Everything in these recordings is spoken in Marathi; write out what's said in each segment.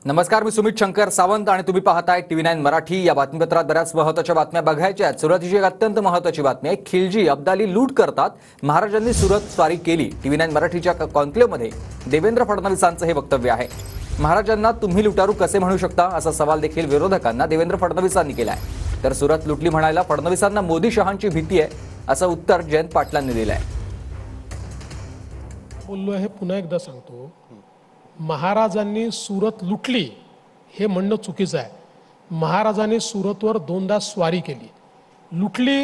नमस्कार, मी सुमित शंकर सावंत आणि तुम्ही पाहताय TV9 मराठी। या बातमीपत्रात बऱ्याच महत्त्वाच्या बातम्या बघायच्या आहेत। सुरतची एक अत्यंत महत्त्वाची बातमी आहे। खिलजी अब्दाली लूट करतात, महाराजांनी सुरत स्वारी केली। TV9 मराठीच्या कॉन्क्लेव्हमध्ये देवेंद्र फडणवीसांचं हे वक्तव्य आहे। महाराजांना तुम्ही लुटारू कसे म्हणू शकता असा सवाल देखील विरोधकांना देवेंद्र फडणवीसांनी केला आहे। तर सुरत लुटली म्हणायला फडणवीसांना मोदी शहांची भीती आहे असं उत्तर जयंत पाटलांनी दिलं आहे। बोललो आहे, पुन्हा एकदा सांगतो, महाराजांनी सुरत लुटली हे म्हणणं चुकीचं आहे। महाराजांनी सुरतवर दोनदा स्वारी केली। लुटली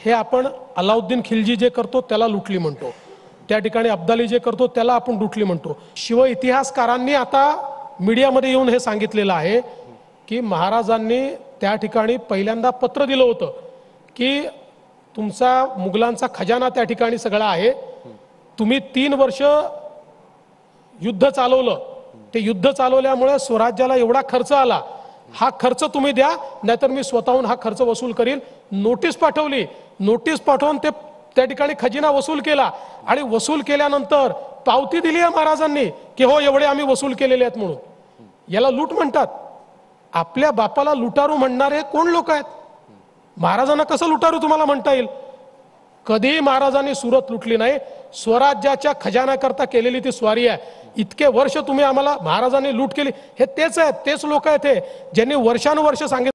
हे आपण अलाउद्दीन खिलजी जे करतो त्याला लुटली म्हणतो, त्या ठिकाणी अब्दाली जे करतो त्याला आपण लुटली म्हणतो। शिव इतिहासकारांनी आता मीडियामध्ये येऊन हे सांगितलेलं आहे की महाराजांनी त्या ठिकाणी पहिल्यांदा पत्र दिलं होतं की तुमचा मुघलांचा खजाना त्या ठिकाणी सगळा आहे, तुम्ही 3 वर्ष युद्ध चालवलं, ते युद्ध चालवल्यामुळे स्वराज्याला एवढा खर्च आला, हा खर्च तुम्ही द्या नाहीतर मी स्वतःहून हा खर्च वसूल करील। नोटीस पाठवली, नोटीस पाठवून ते त्या ठिकाणी खजिना वसूल केला आणि वसूल केल्यानंतर पावती दिली आहे महाराजांनी की हो एवढे आम्ही वसूल केलेले आहेत म्हणून। याला लूट म्हणतात। आपल्या बापाला लुटारू म्हणणारे कोण लोक आहेत? महाराजांना कसं लुटारू तुम्हाला म्हणता येईल? कधी महाराजांनी सुरत लुटली नाही। स्वराज्याच्या खजानाकरता केलेली ती स्वारी आहे। इतके वर्ष तुम्ही आम्हाला महाराजांनी लूट केली, हे तेच आहेत, तेच लोक आहेत हे ज्यांनी वर्षानुवर्ष सांगितलं